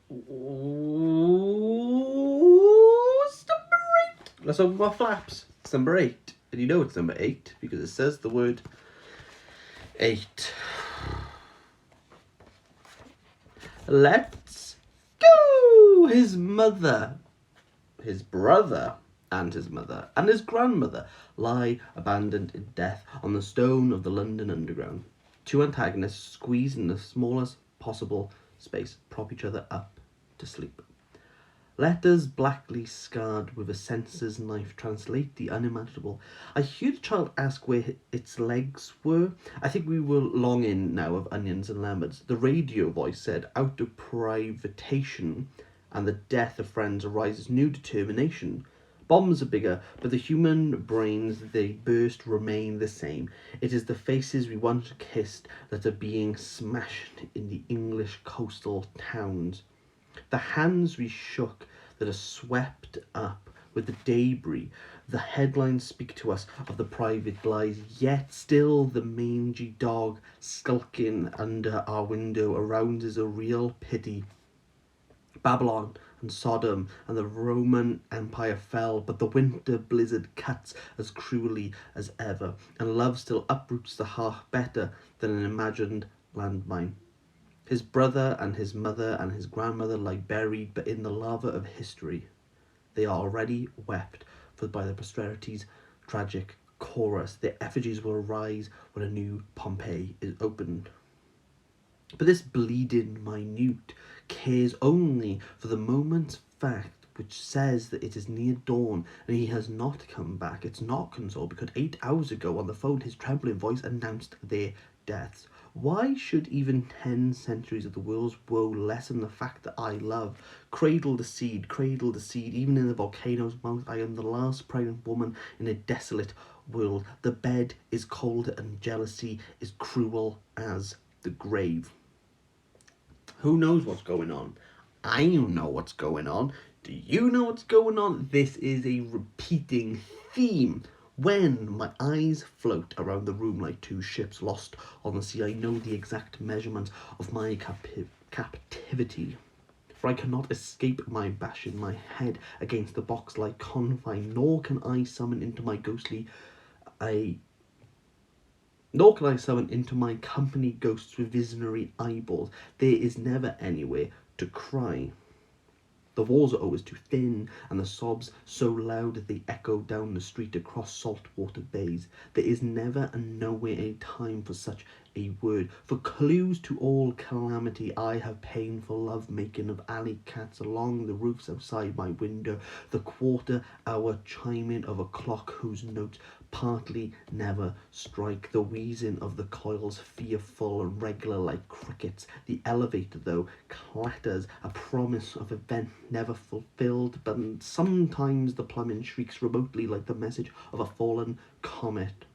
It's number 8. Let's open our flaps. It's number 8. And you know it's number 8 because it says the word 8. Let's go! His mother, his brother, and his mother, and his grandmother lie abandoned in death on the stone of the London Underground. Two antagonists squeeze in the smallest possible space, prop each other up to sleep. Let us, blackly scarred with a censor's knife, translate the unimaginable. I heard the child ask where its legs were. I think we were long in now of onions and lemons. The radio voice said, out of privation and the death of friends arises new determination. Bombs are bigger, but the human brains they burst remain the same. It is the faces we once kissed that are being smashed in the English coastal towns. The hands we shook that are swept up with the debris. The headlines speak to us of the private lies, yet still the mangy dog skulking under our window arouses a real pity. Babylon and Sodom and the Roman Empire fell, but the winter blizzard cuts as cruelly as ever, and love still uproots the heart better than an imagined landmine. His brother and his mother and his grandmother lie buried, but in the lava of history. They are already wept for by their posterity's tragic chorus. Their effigies will rise when a new Pompeii is opened. But this bleeding minute cares only for the moment's fact which says that it is near dawn and he has not come back. It's not consoled because 8 hours ago on the phone his trembling voice announced their deaths. Why should even 10 centuries of the world's woe lessen the fact that I love? Cradle the seed, even in the volcano's mouth. I am the last pregnant woman in a desolate world. The bed is cold and jealousy is cruel as the grave. Who knows what's going on? I know what's going on. Do you know what's going on? This is a repeating theme. When my eyes float around the room like two ships lost on the sea, I know the exact measurements of my captivity. For I cannot escape my bashing my head against the box-like confine, nor can I summon into my company ghosts with visionary eyeballs. There is never anywhere to cry. The walls are always too thin, and the sobs so loud that they echo down the street across saltwater bays. There is never and nowhere a time for such a word. For clues to all calamity, I have painful love-making of alley cats along the roofs outside my window, the quarter-hour chiming of a clock whose notes partly never strike, the wheezing of the coils fearful and regular like crickets. The elevator, though, clatters, a promise of event never fulfilled, but sometimes the plumbing shrieks remotely like the message of a fallen comet.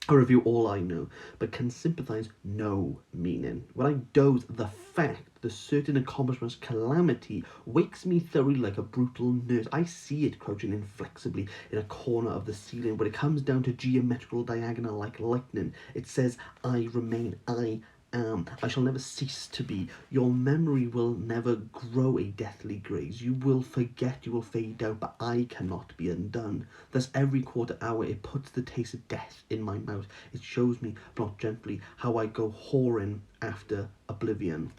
I review all I know, but can sympathise no meaning. When I doze, the fact, the certain accomplishment's calamity wakes me thoroughly like a brutal nurse. I see it crouching inflexibly in a corner of the ceiling. When it comes down to geometrical diagonal like lightning, it says, I remain, I am. I shall never cease to be. Your memory will never grow a deathly grace. You will forget, you will fade out, but I cannot be undone. Thus every quarter hour it puts the taste of death in my mouth. It shows me, not gently, how I go whoring after oblivion.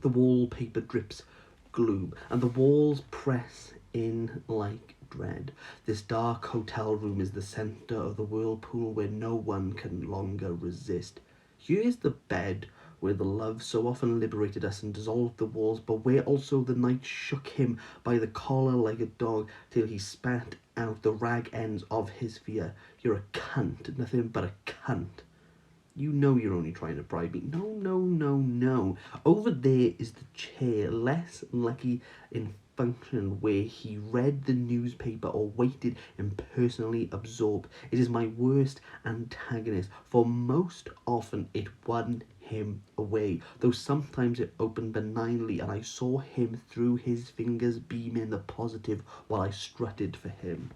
The wallpaper drips gloom, and the walls press in like dread. This dark hotel room is the centre of the whirlpool where no one can longer resist. Here is the bed where the love so often liberated us and dissolved the walls, but where also the night shook him by the collar like a dog till he spat out the rag ends of his fear. You're a cunt, nothing but a cunt. You know you're only trying to bribe me. No, no, no, no. Over there is the chair, less lucky in function, where he read the newspaper or waited impersonally absorbed. It is my worst antagonist, for most often it won him away, though sometimes it opened benignly and I saw him through his fingers beaming the positive while I strutted for him.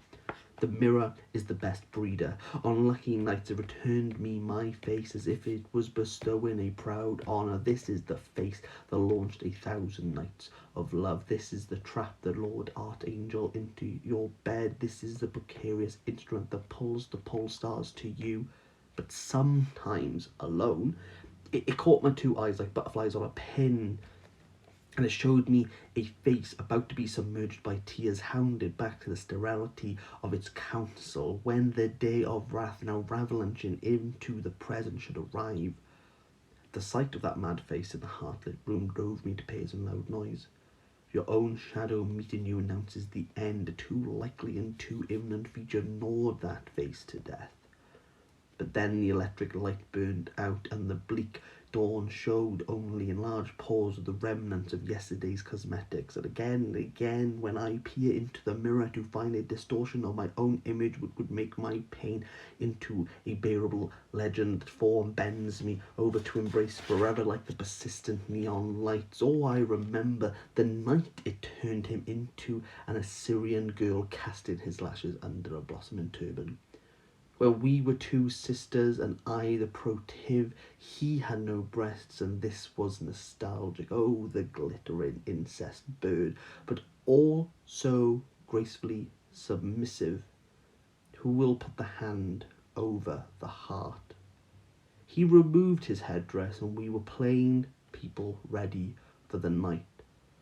The mirror is the best breeder. On lucky nights it returned me my face as if it was bestowing a proud honour. This is the face that launched 1,000 nights of love. This is the trap that lured archangel into your bed. This is the precarious instrument that pulls the pole stars to you. But sometimes alone, it caught my two eyes like butterflies on a pin, and it showed me a face about to be submerged by tears, hounded back to the sterility of its counsel, when the day of wrath, now avalanching into the present, should arrive. The sight of that mad face in the heartlit room drove me to pace and loud noise. Your own shadow meeting you announces the end, too likely and too imminent feature gnawed that face to death. But then the electric light burned out, and the bleak dawn showed only in large pores of the remnants of yesterday's cosmetics. And again, when I peer into the mirror to find a distortion of my own image which would make my pain into a bearable legend, that form bends me over to embrace forever like the persistent neon lights. Oh, I remember the night it turned him into an Assyrian girl, casting his lashes under a blossoming turban. Where we were two sisters, and I the protive. He had no breasts, and this was nostalgic. Oh, the glittering incest bird, but all so gracefully submissive. Who will put the hand over the heart? He removed his headdress, and we were plain people ready for the night.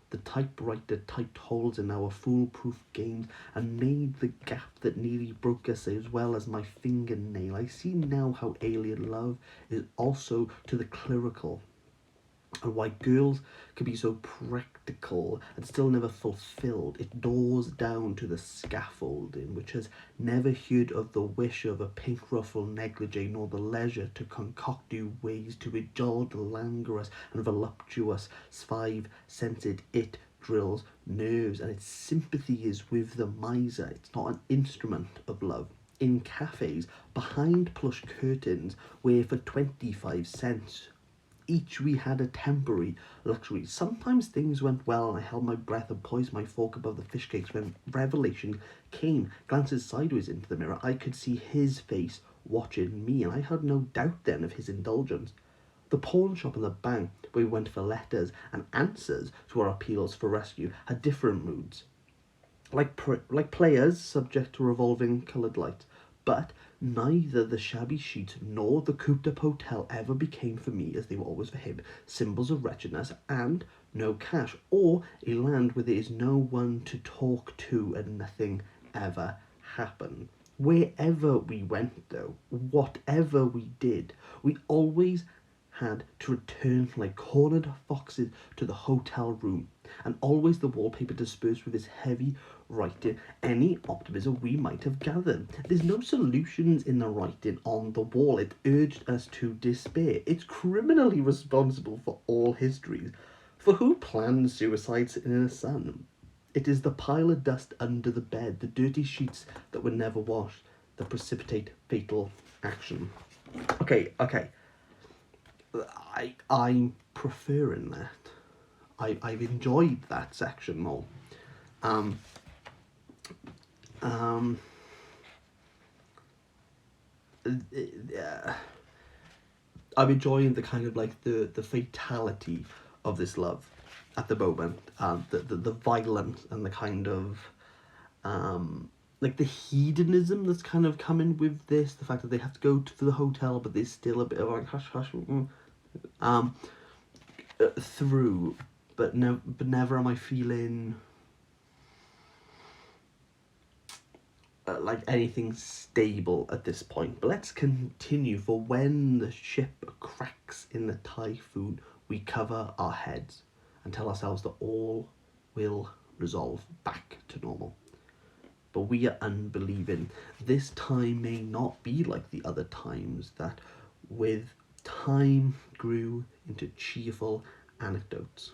The typewriter typed holes in our foolproof games and made the gap that nearly broke us, as well as my fingernail. I see now how alien love is also to the clerical, and why girls can be so practical and still never fulfilled. It doors down to the scaffolding, which has never heard of the wish of a pink ruffle negligee, nor the leisure to concoct new ways to cajole the languorous and voluptuous. 5-sensed it drills nerves, and its sympathy is with the miser. It's not an instrument of love. In cafes, behind plush curtains, where for 25 cents each we had a temporary luxury. Sometimes things went well, and I held my breath and poised my fork above the fish cakes when revelation came. Glances sideways into the mirror, I could see his face watching me, and I had no doubt then of his indulgence. The pawn shop and the bank, where we went for letters and answers to our appeals for rescue, had different moods. Like players subject to revolving coloured lights. But neither the shabby sheets nor the cooped-up hotel ever became for me, as they were always for him, symbols of wretchedness and no cash, or a land where there is no one to talk to and nothing ever happened. Wherever we went, though, whatever we did, we always had to return like cornered foxes to the hotel room, and always the wallpaper dispersed with its heavy writing any optimism we might have gathered. There's no solutions in the writing on the wall. It urged us to despair. It's criminally responsible for all histories. For who plans suicide sitting in the sun? It is the pile of dust under the bed, the dirty sheets that were never washed, that precipitate fatal action. Okay. I'm preferring that. I've enjoyed that section more. I'm enjoying the kind of like the fatality of this love at the moment, the violence and the kind of like the hedonism that's kind of coming with this, the fact that they have to go to the hotel, but there's still a bit of like hush hush through, but never am I feeling like anything stable at this point. But let's continue. For when the ship cracks in the typhoon, we cover our heads and tell ourselves that all will resolve back to normal. But we are unbelieving. This time may not be like the other times that with time grew into cheerful anecdotes.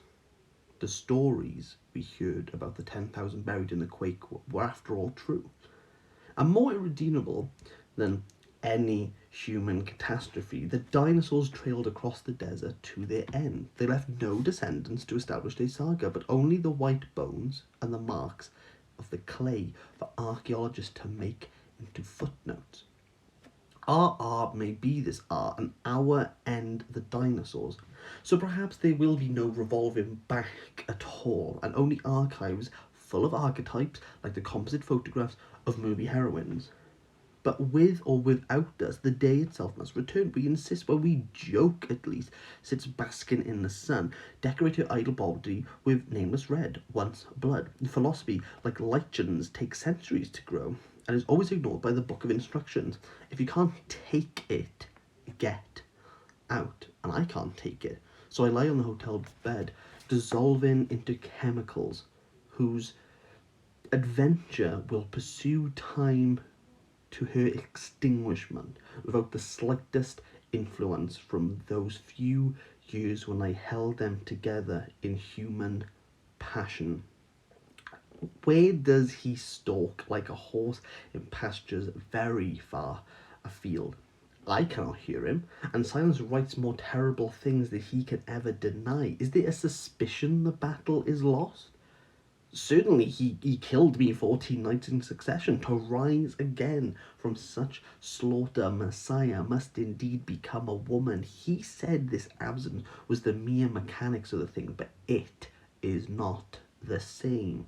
The stories we heard about the 10,000 buried in the quake were after all true, and more irredeemable than any human catastrophe. The dinosaurs trailed across the desert to their end. They left no descendants to establish a saga, but only the white bones and the marks of the clay for archaeologists to make into footnotes. Our may be this R, and our end the dinosaurs. So perhaps there will be no revolving back at all, and only archives full of archetypes like the composite photographs of movie heroines. But with or without us, the day itself must return. We insist, well, we joke at least, sits basking in the sun. Decorate her idle body with nameless red, once blood. Philosophy, like lichens, takes centuries to grow, and is always ignored by the book of instructions. If you can't take it, get out. And I can't take it. So I lie on the hotel bed, dissolving into chemicals whose adventure will pursue time to her extinguishment without the slightest influence from those few years when I held them together in human passion. Where does he stalk like a horse in pastures very far afield? I cannot hear him, and silence writes more terrible things than he can ever deny. Is there a suspicion the battle is lost? Certainly he killed me 14 nights in succession. To rise again from such slaughter, Messiah must indeed become a woman. He said this absence was the mere mechanics of the thing, but it is not the same.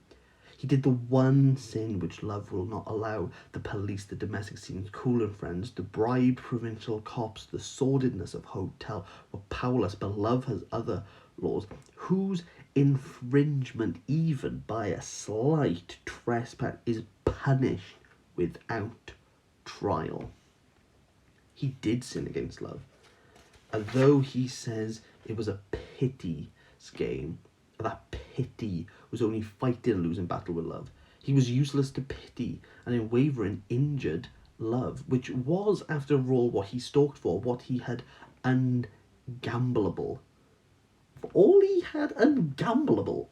He did the one sin which love will not allow: the police, the domestic scenes, cool and friends, the bribe provincial cops, the sordidness of hotel were powerless, but love has other laws, whose infringement, even by a slight trespass, is punished without trial. He did sin against love, and though he says it was a pity's game, that pity was only fighting a losing battle with love. He was useless to pity, and in wavering injured love, which was, after all, what he stalked for, what he had ungambleable. For all he had ungambleable.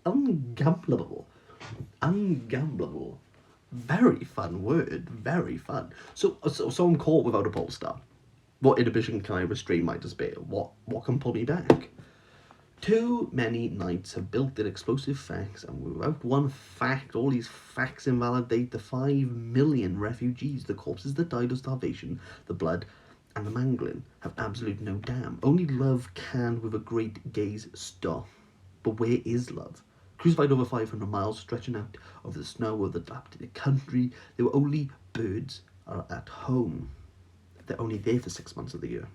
Very fun word, very fun. So I'm caught without a pole star. What inhibition can I restrain my despair? What can pull me back? Too many nights have built in explosive facts, and without one fact, all these facts invalidate the 5 million refugees, the corpses that died of starvation, the blood and the mangling have absolute no dam. Only love can, with a great gaze, stop. But where is love? Crucified over 500 miles, stretching out over the snow of the dilapidated country, there were only birds at home. They're only there for 6 months of the year.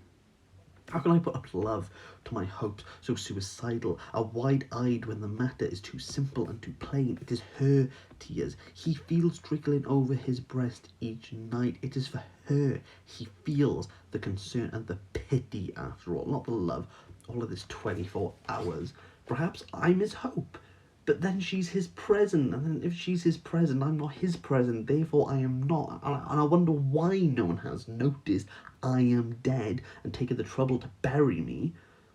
How can I put up love to my hopes so suicidal, are wide-eyed when the matter is too simple and too plain? It is her tears he feels trickling over his breast each night. It is for her he feels the concern and the pity, after all, not the love, all of this 24 hours. Perhaps I'm his hope, but then she's his present, and then if she's his present, I'm not his present, therefore I am not. And I wonder why no one has noticed I am dead and taken the trouble to bury me,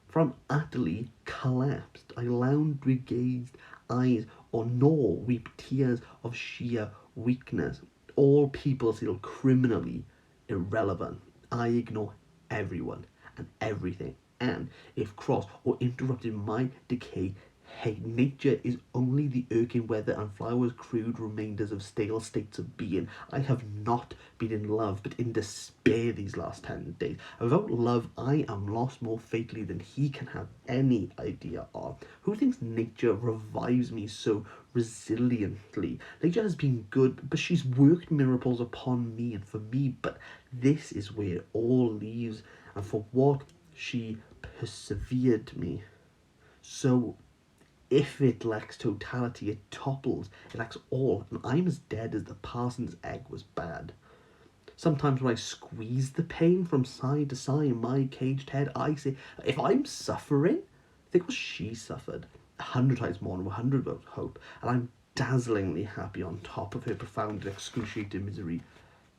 for I'm utterly collapsed. I lounge with gazed eyes, or nor weep tears of sheer weakness. All people feel criminally irrelevant. I ignore everyone and everything, and if crossed or interrupted my decay, hey, nature is only the irking weather and flowers' crude remainders of stale states of being. I have not been in love, but in despair these last 10 days. Without love, I am lost more fatally than he can have any idea of. Who thinks nature revives me so resiliently? Nature has been good, but she's worked miracles upon me and for me, but this is where it all leaves, and for what she persevered me. So if it lacks totality, it topples. It lacks all, and I'm as dead as the parson's egg was bad. Sometimes when I squeeze the pain from side to side in my caged head, I say, if I'm suffering, think what she suffered. 100 times more than 100 of hope, and I'm dazzlingly happy on top of her profound and excruciating misery.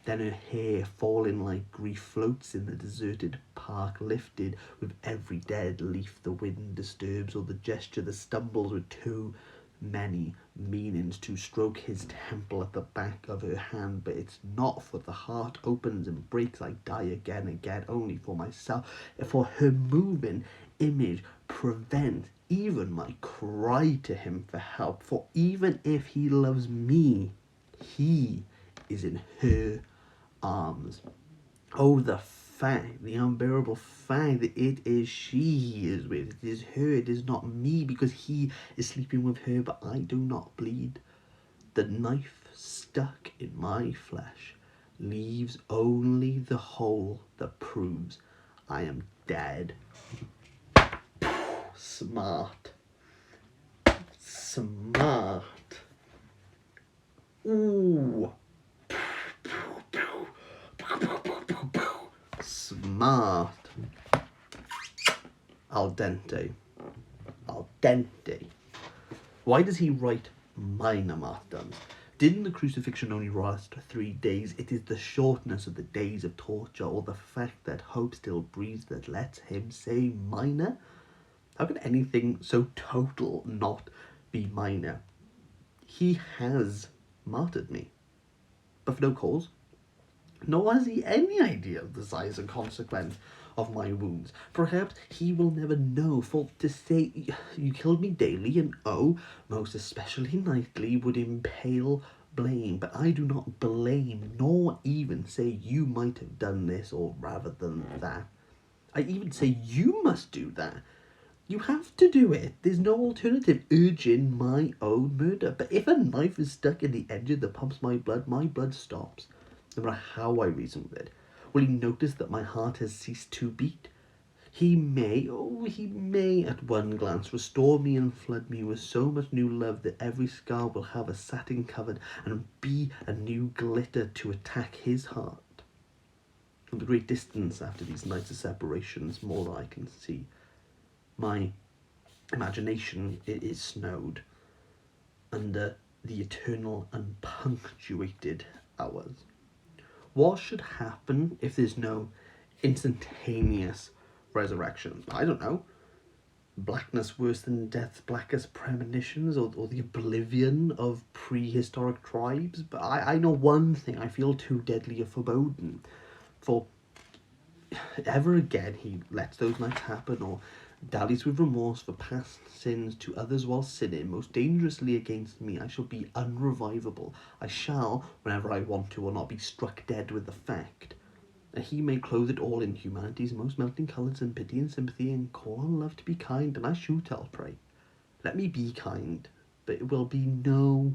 Then her hair, falling like grief, floats in the deserted park, lifted with every dead leaf the wind disturbs, or the gesture that stumbles with too many meanings to stroke his temple at the back of her hand. But it's not, for the heart opens and breaks. I die again, only for myself, for her moving image prevents even my cry to him for help. For even if he loves me, he is in her arms. Oh, the fact, the unbearable fact that it is she he is with. It is her, it is not me, because he is sleeping with her, but I do not bleed. The knife stuck in my flesh leaves only the hole that proves I am dead. Smart. Smart. Ooh. Smart. Al dente. Al dente. Why does he write minor martyrdoms? Didn't the crucifixion only last 3 days? It is the shortness of the days of torture, or the fact that hope still breathes, that lets him say minor? How can anything so total not be minor? He has martyred me, but for no cause. Nor has he any idea of the size and consequence of my wounds. Perhaps he will never know, for to say you killed me daily, and oh, most especially nightly, would impale blame. But I do not blame, nor even say you might have done this, or rather than that. I even say you must do that. You have to do it. There's no alternative. Urging my own murder. But if a knife is stuck in the engine that pumps my blood stops. No matter how I reason with it. Will he notice that my heart has ceased to beat? He may at one glance restore me and flood me with so much new love that every scar will have a satin covered and be a new glitter to attack his heart. From the great distance after these nights of separations, more than I can see. My imagination is snowed under the eternal unpunctuated hours. What should happen if there's no instantaneous resurrection? I don't know. Blackness worse than death's blackest premonitions, or the oblivion of prehistoric tribes. But I know one thing, I feel too deadly a foreboding. For ever again he lets those nights happen, or dallies with remorse for past sins to others while sinning most dangerously against me, I shall be unrevivable. I shall, whenever I want to, or not be struck dead with the fact. And he may clothe it all in humanity's most melting colours and pity and sympathy, and call on love to be kind, and I shoot, I'll pray. Let me be kind, but it will be no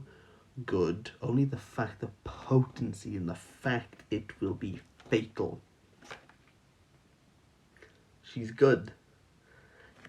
good. Only the fact of potency and the fact it will be fatal. She's good.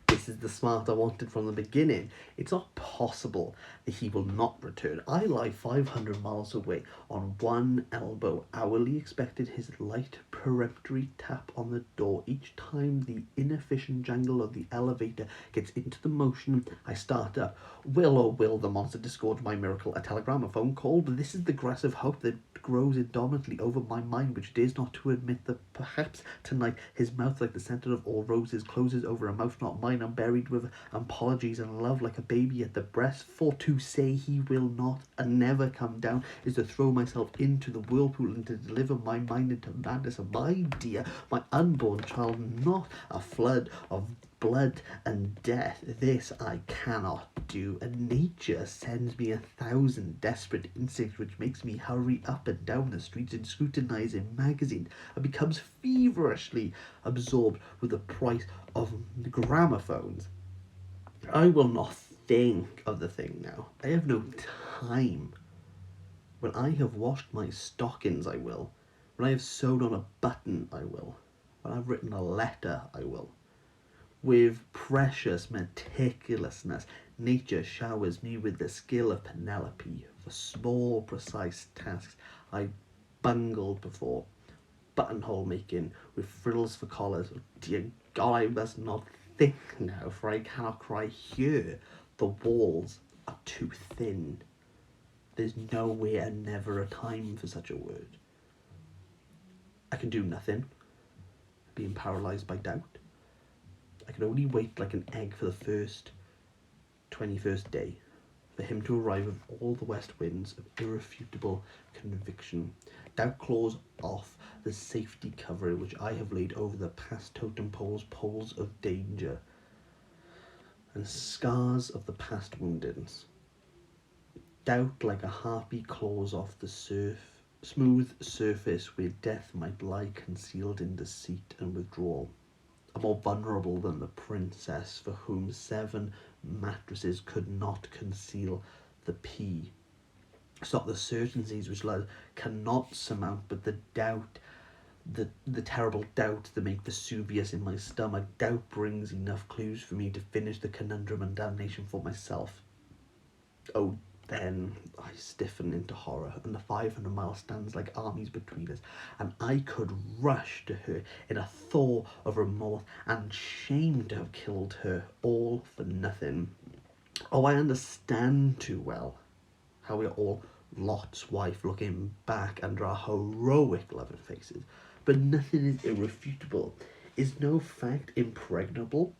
This is the smart I wanted from the beginning. It's not possible that he will not return. I lie 500 miles away on one elbow, hourly expected his light peremptory tap on the door. Each time the inefficient jangle of the elevator gets into the motion, I start up. Will the monster disgorge my miracle? A telegram, a phone call? But this is the grass of hope that grows indomitably over my mind, which dares not to admit that perhaps tonight his mouth, like the centre of all roses, closes over a mouth not mine. I'm buried with apologies and love like a baby at the breast. For to say he will not and never come down is to throw myself into the whirlpool and to deliver my mind into madness. And my dear, my unborn child, not a flood of blood and death. This I cannot do, and nature sends me 1,000 desperate instincts which makes me hurry up and down the streets and scrutinize a magazine, and becomes feverishly absorbed with the price of gramophones. I will not think of the thing now. I have no time. When I have washed my stockings, I will. When I have sewed on a button, I will. When I've written a letter, I will. With precious meticulousness, nature showers me with the skill of Penelope for small, precise tasks I bungled before. Buttonhole making with frills for collars. Oh, dear God, I must not think now, for I cannot cry here. The walls are too thin. There's nowhere and never a time for such a word. I can do nothing, being paralysed by doubt. I can only wait like an egg for the 21st day, for him to arrive with all the west winds of irrefutable conviction. Doubt claws off the safety cover which I have laid over the past totem poles of danger, and scars of the past woundings. Doubt like a harpy claws off the smooth surface where death might lie concealed in deceit and withdrawal. I'm more vulnerable than the princess for whom 7 mattresses could not conceal the pea. Stop the certainties which love cannot surmount, but the doubt, the terrible doubt that make Vesuvius in my stomach. Doubt brings enough clues for me to finish the conundrum and damnation for myself. Oh, then I stiffen into horror, and the 500 mile stands like armies between us, and I could rush to her in a thaw of remorse and shame to have killed her, all for nothing. Oh, I understand too well how we're all Lot's wife looking back under our heroic loving faces, but nothing is irrefutable. Is no fact impregnable?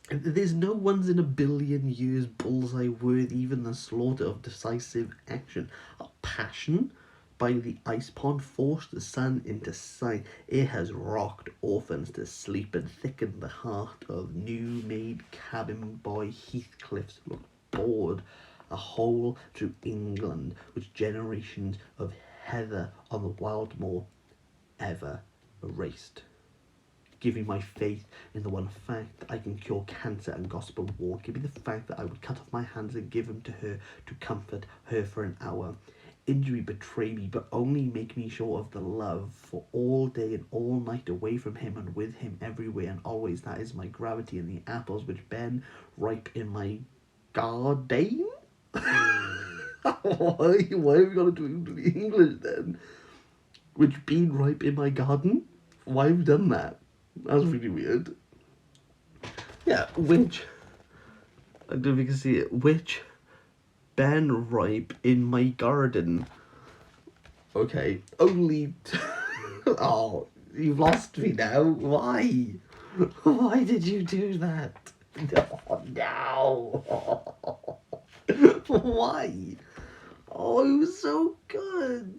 There's no once in a billion years bullseye worth even the slaughter of decisive action. A passion by the ice pond forced the sun into sight. It has rocked orphans to sleep and thickened the heart of new-made cabin boy Heathcliffs look bored. A hole through England which generations of heather on the wild moor ever erased. Give me my faith in the one fact that I can cure cancer and gospel war. Give me the fact that I would cut off my hands and give them to her to comfort her for an hour. Injury betray me, but only make me sure of the love. For all day and all night away from him and with him everywhere and always, that is my gravity, and the apples which bend ripe in my garden. Why have we got to do the English then? Which been ripe in my garden? Why have we done that? That's really weird. Yeah, which, I don't know if you can see it, which been ripe in my garden. Okay, only, oh, you've lost me now. Why? Why did you do that? Oh, no. Why? Oh, it was so good.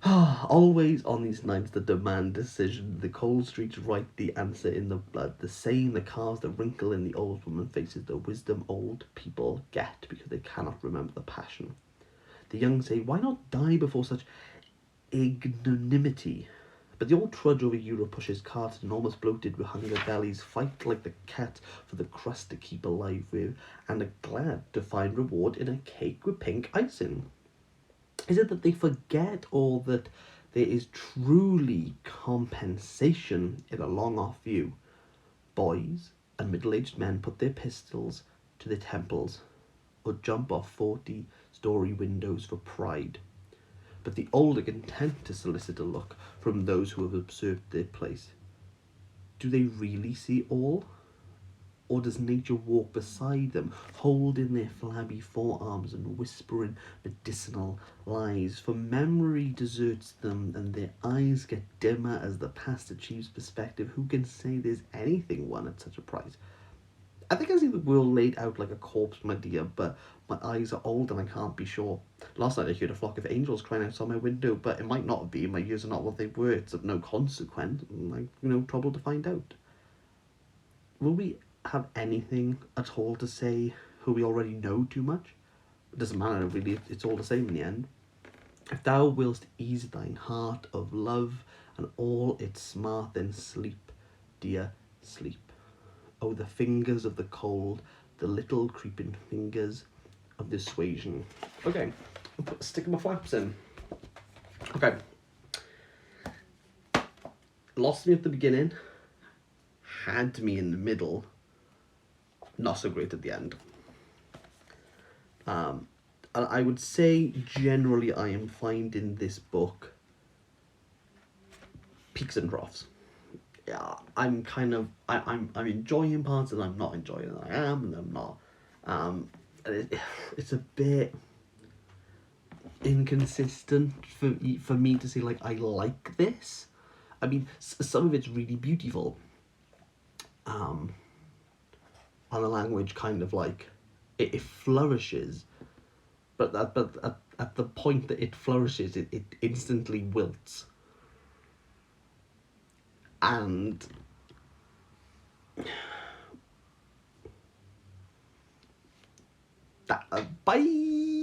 Always on these nights that demand decision, the cold streets write the answer in the blood, the saying that carves the wrinkle in the old woman's faces, the wisdom old people get because they cannot remember the passion. The young say, why not die before such ignominy? But the old trudge over Europe pushes carts and almost bloated with hunger bellies, fight like the cat for the crust to keep alive with, and are glad to find reward in a cake with pink icing. Is it that they forget, or that there is truly compensation in a long-off view? Boys and middle-aged men put their pistols to their temples or jump off 40-story windows for pride. But the old are content to solicit a look from those who have usurped their place. Do they really see all? Or does nature walk beside them, holding their flabby forearms and whispering medicinal lies? For memory deserts them and their eyes get dimmer as the past achieves perspective. Who can say there's anything won at such a price? I think I see the world laid out like a corpse, my dear, but my eyes are old and I can't be sure. Last night I heard a flock of angels crying outside my window, but it might not be. My ears are not what they were. It's of no consequence. Trouble to find out. Will we have anything at all to say who we already know too much? It doesn't matter, really, it's all the same in the end. If thou willst ease thine heart of love and all its smart, then sleep, dear, sleep. Oh, the fingers of the cold, the little creeping fingers of dissuasion. Okay, I'll put a stick of my flaps in. Okay. Lost me at the beginning, had me in the middle, not so great at the end. And I would say generally I am finding this book peaks and troughs. Yeah, I'm kind of I'm enjoying parts and I'm not enjoying it. I am and I'm not. It's a bit inconsistent for me to say like I like this. I mean, some of it's really beautiful. And the language kind of like it flourishes, but at the point that it flourishes, it instantly wilts. And that, bye.